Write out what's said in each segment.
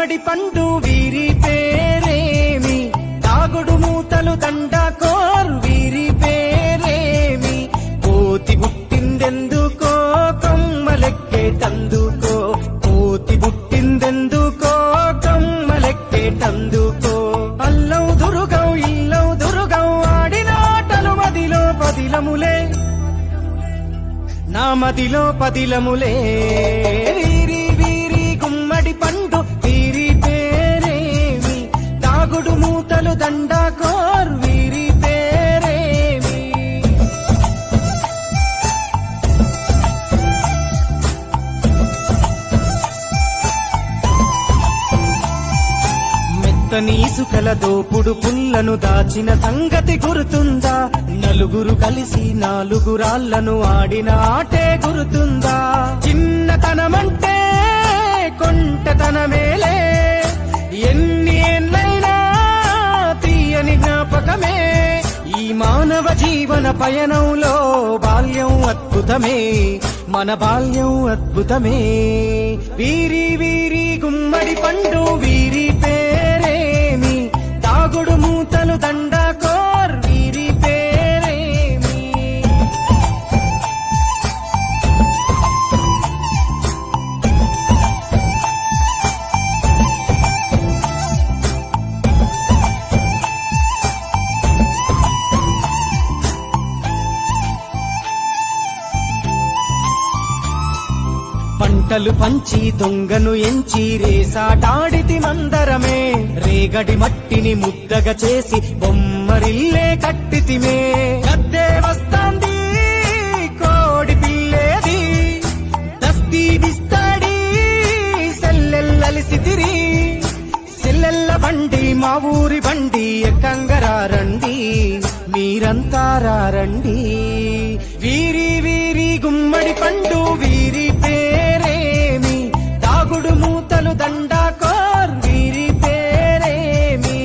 గుమ్మడి పండు వీరి పేరేమి, తాగుడు మూతలు దండాకోర్ వీరి పేరేమి, కోతి పుట్టిందెందుకో కొమ్మలెక్కేటందుకో, కోతి పుట్టిందెందుకో కొమ్మలెక్కేటందుకో, అల్లవు దురుగం ఇల్లవు దురుగం ఆడిన ఆటలు మదిలో పదిలములే, నా మదిలో పదిలములే, వీరి వీరి గుమ్మడి పండు వీరి పేరేమి, తాగుడు మూతలు దండాకోర్ వీరి పేరేమి. మెత్తని ఇసుకల దోపుడు పుల్లను దాచిన సంగతి గుర్తుందా, నలుగురు కలిసి నాలుగురాళ్లను ఆడిన ఆటే గుర్తుందా, చిన్నతనమంటే కొంటతనమేలే, ఎన్ని ఏళ్ళైనా తీయని జ్ఞాపకమే, ఈ మానవ జీవన పయనంలో బాల్యం అద్భుతమే, మన బాల్యం అద్భుతమే, వీరి వీరి గుమ్మడి పండు వీరి పేరేమి, తాగుడు మూతలు దండాకోర్ వీరి పేరేమి. పంటలు పంచి దొంగను ఎంచి రేసాటాడితి మందరమే, రేగడి మట్టిని ముద్దగా చేసి బొమ్మరిల్లే కట్టితిమే, గద్దే వస్తాంది కోడి పిల్లేది, దస్తీ దిస్తాడి సెల్లెల్లలిసితిరి, సెల్లెల్ల బండి మా ఊరి బండి ఎక్కంగరారండి, మీరంతా రారండి, వీరి వీరి గుమ్మడి పండు వీరి పేరేమి, తాగుడు మూతలు దండాకోర్ వీరి పేరేమి.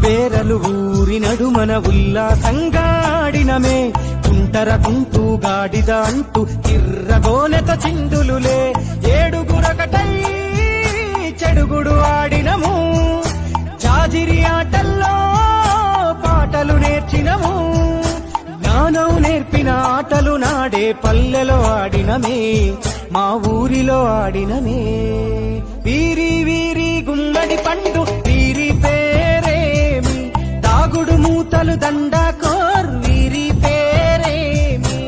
పేరలు ఊరి నడుమన ఉల్లాసంగా ఆడినమే, కుంటరకుంటూ గాడిద అంటూ కిర్రగోనెత చిందులులే, ఏడుగురకటై చెడుగుడు ఆడినము, జాజిరి ఆటల్లో పాటలు నేర్చినము, జ్ఞానం నేర్పిన ఆటలు నాడే పల్లెలో ఆడినమే, మా ఊరిలో ఆడినమే, వీరి వీరి గుమ్మడి పండు వీరి పేరేమి, తాగుడు మూతలు దండాకోర్ వీరి పేరేమి.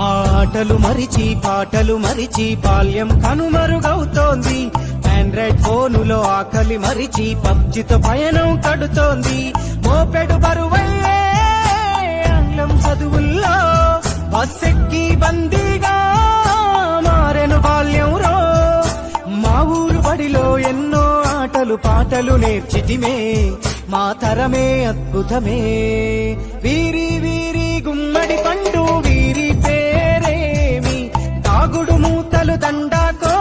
ఆటలు మరిచి పాటలు మరిచి బాల్యం కనుమరుగవుతోంది, ఆండ్రాయిడ్ ఫోనులో ఆకలి మరిచి పబ్జితో పయనం కడుతోంది, మోపెడు బరువయ్యే ఆంగ్లం చదువుల్లో బస్సెక్కి బందీగా మారెను బాల్యం రో, మా ఊరు బడిలో ఎన్నో ఆటలు పాటలు నేర్చితిమే, మా తరమే అద్భుతమే, వీరి వీరి గుమ్మడి పండు వీరి పేరేమి, తాగుడు మూతలు దండాకో